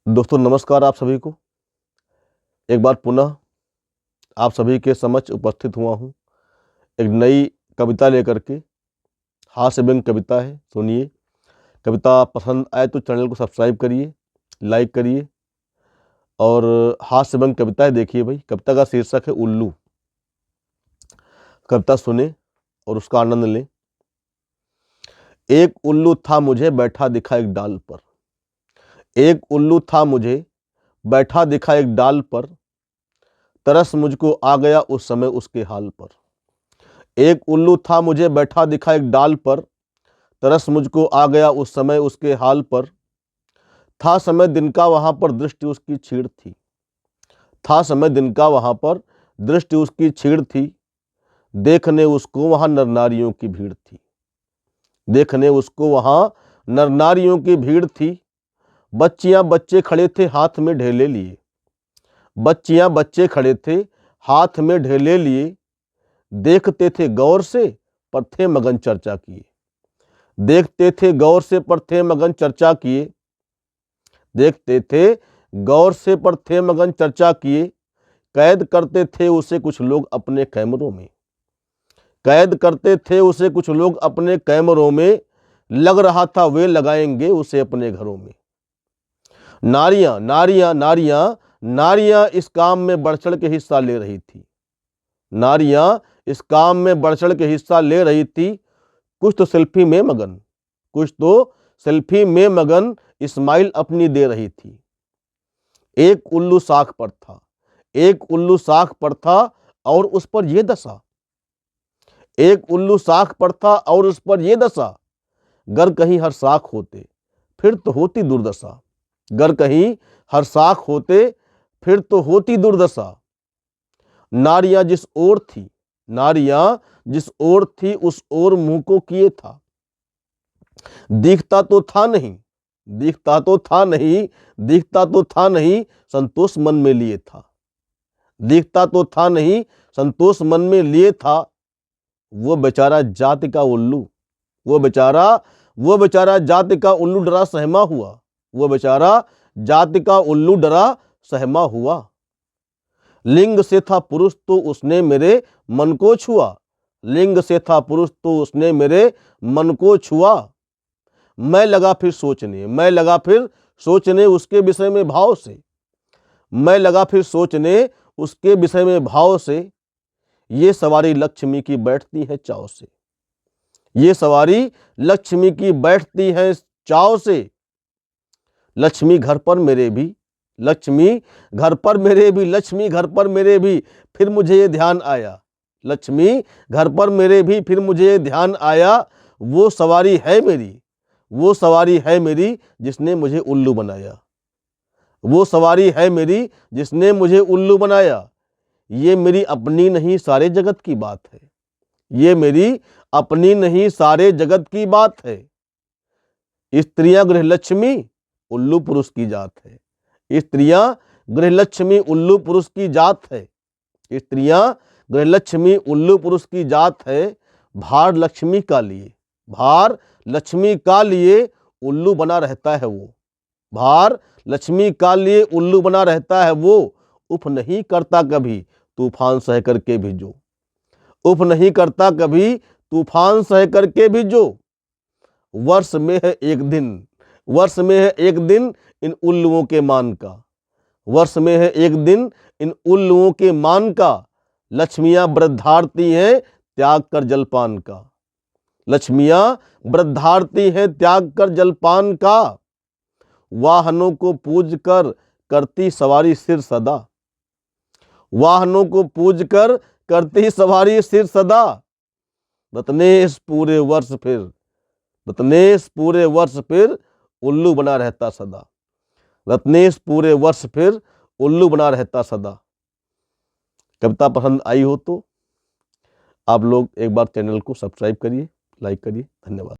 दोस्तों नमस्कार आप सभी को। एक बार पुनः आप सभी के समक्ष उपस्थित हुआ हूँ एक नई कविता लेकर के। हास्य व्यंग्य कविता है, सुनिए। कविता पसंद आए तो चैनल को सब्सक्राइब करिए, लाइक करिए और हास्य व्यंग्य कविता है। देखिए भाई, कविता का शीर्षक है उल्लू। कविता सुने और उसका आनंद लें। एक उल्लू था मुझे बैठा दिखा एक डाल पर। एक उल्लू था मुझे बैठा दिखा एक डाल पर, तरस मुझको आ गया उस समय उसके हाल पर। एक उल्लू था मुझे बैठा दिखा एक डाल पर, तरस मुझको आ गया उस समय उसके हाल पर। था समय दिन का वहां पर दृष्टि उसकी छीड़ थी। था समय दिन का वहां पर दृष्टि उसकी छीड़ थी। देखने उसको वहां नर नारियों की भीड़ थी। देखने उसको वहां नर नारियों की भीड़ थी। बच्चियां बच्चे खड़े थे हाथ में ढेले लिए। बच्चियां बच्चे खड़े थे हाथ में ढेले लिए। देखते थे गौर से पर थे मगन चर्चा किए। देखते थे गौर से पर थे मगन चर्चा किए। देखते थे गौर से पर थे मगन चर्चा किए। कैद करते थे उसे कुछ लोग अपने कैमरों में। कैद करते थे उसे कुछ लोग अपने कैमरों में। लग रहा था वे लगाएंगे उसे अपने घरों में। नारियां नारियां नारियां नारियां इस काम में बढ़ चढ़ के हिस्सा ले रही थी। नारियां इस काम में बढ़ चढ़ के हिस्सा ले रही थी। कुछ तो सेल्फी में मगन, कुछ तो सेल्फी में मगन इस्माइल अपनी दे रही थी। एक उल्लू साख पर था, एक उल्लू साख पर था और उस पर यह दशा। एक उल्लू साख पर था और उस पर यह दशा। गर कहीं हर साख होते फिर तो होती दुर्दशा। गर कहीं हर साख होते फिर तो होती दुर्दशा। नारियां जिस ओर थी, नारियां जिस ओर थी उस ओर मुंह को किए था। दिखता तो था नहीं, दिखता तो था नहीं, दिखता तो था नहीं, संतोष मन में लिए था। दिखता तो था नहीं, संतोष मन में लिए था। वो बेचारा जाति का उल्लू, वो बेचारा जाति का उल्लू डरा सहमा हुआ। वो बेचारा जाति का उल्लू डरा सहमा हुआ। लिंग से था पुरुष तो उसने मेरे मन को छुआ। लिंग से था पुरुष तो उसने मेरे मन को छुआ। मैं लगा फिर सोचने, मैं लगा फिर सोचने उसके विषय में भाव से। मैं लगा फिर सोचने उसके विषय में भाव से। ये सवारी लक्ष्मी की बैठती है चाव से। ये सवारी लक्ष्मी की बैठती है चाव से। लक्ष्मी घर पर मेरे भी, लक्ष्मी घर पर मेरे भी, लक्ष्मी घर पर मेरे भी, फिर मुझे ये ध्यान आया। लक्ष्मी घर पर मेरे भी, फिर मुझे ये ध्यान आया। वो सवारी है मेरी, वो सवारी है मेरी जिसने मुझे उल्लू बनाया। वो सवारी है मेरी जिसने मुझे उल्लू बनाया। ये मेरी अपनी नहीं सारे जगत की बात है। ये मेरी अपनी नहीं सारे जगत की बात है। स्त्रियां गृहलक्ष्मी उल्लू पुरुष की जात है। स्त्रियां गृहलक्ष्मी उल्लू पुरुष की जात है। स्त्रियां गृहलक्ष्मी उल्लू पुरुष की जात है। भार लक्ष्मी का लिए, भार लक्ष्मी का लिए उल्लू बना रहता है वो। भार लक्ष्मी का लिए उल्लू बना रहता है वो। उफ नहीं करता कभी तूफान सह करके भी जो। उफ नहीं करता कभी तूफान सह करके भी जो। वर्ष में है एक दिन, वर्ष में है एक दिन इन उल्लुओं के मान का। वर्ष में है एक दिन इन उल्लुओं के मान का। लक्ष्मियां वृद्धारती हैं त्याग कर जलपान का। लक्ष्मियां वृद्धारती हैं त्याग कर जलपान का। वाहनों को पूज कर करती सवारी सिर सदा। वाहनों को पूज कर करती सवारी सिर सदा। रत्नेश पूरे वर्ष फिर, रत्नेश पूरे वर्ष फिर उल्लू बना रहता सदा। रत्नेश पूरे वर्ष फिर उल्लू बना रहता सदा। कविता पसंद आई हो तो आप लोग एक बार चैनल को सब्सक्राइब करिए, लाइक करिए। धन्यवाद।